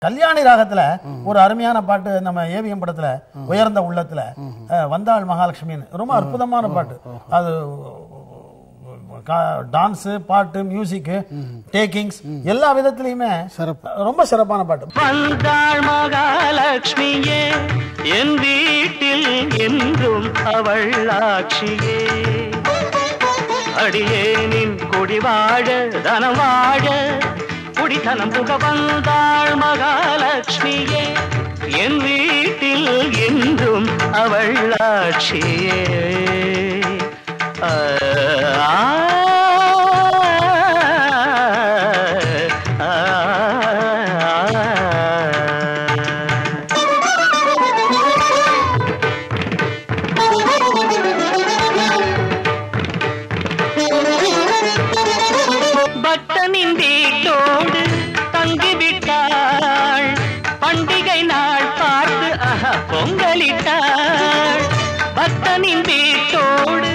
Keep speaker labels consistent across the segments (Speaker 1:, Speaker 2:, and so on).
Speaker 1: கல்யாணி ராகத்துல ஒரு அருமையான பாட்டு நம்ம ஏவிஎம் படத்துல உயர்ந்த உள்ளத்துல வந்தாள் மகாலட்சுமின்னு ரொம்ப அற்புதமான பாட்டு. அது டான்ஸ், பாட்டு, மியூசிக், டேக்கிங்ஸ் எல்லா விதத்திலயுமே ரொம்ப சிறப்பான பாட்டு.
Speaker 2: வந்தாள் மகாலட்சுமியே என் வீட்டில் என்றும் அவள் ஆட்சியே, அடியேனின் குடி வாழ தனம் வாழ குடித்தனம் புக வந்தாள் மகாலட்சுமியே என் வீட்டில் என்றும் அவள் ஆட்சியே. பக்தனின் வீட்டோடு தங்கிவிட்டாள், பண்டிகை நாள் பார்த்து பொங்கலிட்டாள். பக்தனின் வீட்டோடு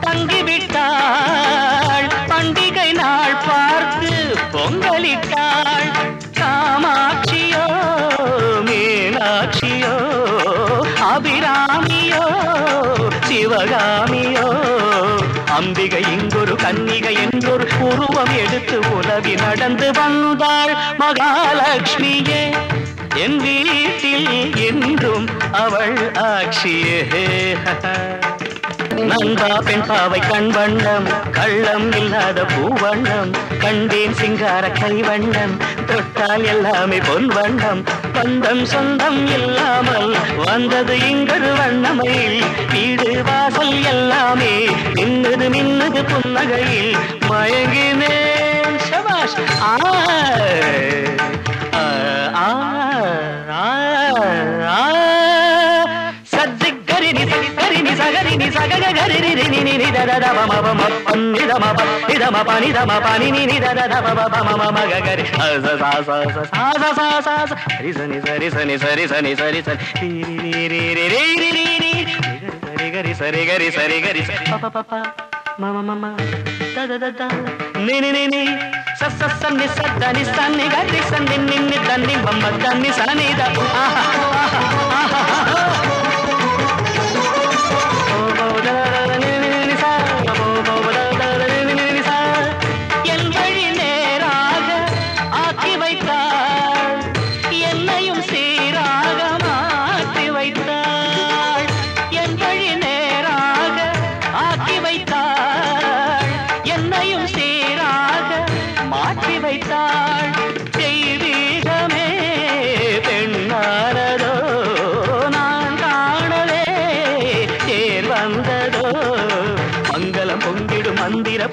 Speaker 2: தங்கிவிட்டாள், பண்டிகை நாள் பார்த்து பொங்கலிட்டாள். காமாட்சியோ மீனாட்சியோ அபிராமியோ சிவகாமியோ அம்பிகை இங்கொரு கன்னிகை என்றொரு உருவம் எடுத்து உலவி நடந்து வந்தாள் மகாலட்சுமியே என் வீட்டில் என்றும் அவள் ஆட்சியே. நந்தா பெண் பாவை கண் வண்ணம் கள்ளம் இல்லாத பூவண்ணம் கண்டேன் சிங்கார கைவண்ணம் தொட்டால் எல்லாமே பொன் வண்ணம் பந்தம் சொந்தம் இல்லாமல் வந்தது இங்கொரு வண்ணமையில் வீடு வாசல் எல்லாமே மின்னது மின்னது புன்னகையில் மயங்கினேன் சபாஷ்.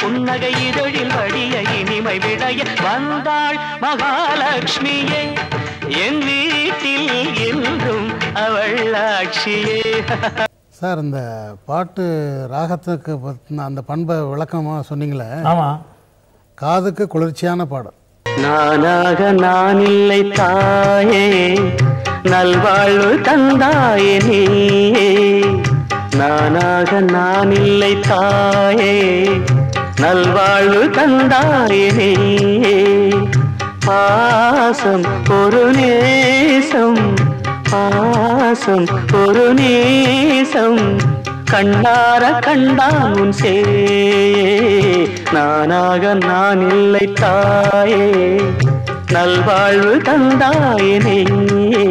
Speaker 2: புன்னகை இதழில் வடிய இனிமை விடைய வந்தாள் மகாலட்சுமியே என் வீட்டில் என்றும் அவள் ஆட்சியே.
Speaker 3: சார், இந்த பாட்டு ராகத்துக்கு அந்த பண்பை விளக்கமாக சொன்னீங்களே,
Speaker 1: ஆமாம்,
Speaker 3: காதுக்கு குளிர்ச்சியான பாடல்.
Speaker 2: நானாக நான் இல்லை தாயே நல்வாழ்வு தந்தாயே நீயே, நானாக நான் இல்லை தாயே நல்வாழ்வு தந்தாயே நீயே. பாசம் ஒரு நேசம் பாசம் ஒரு நேசம் கண்ணார கண்டான் உன் சே, நானாக நான் இல்லை தாயே நல்வாழ்வு தந்தாயே நீயே.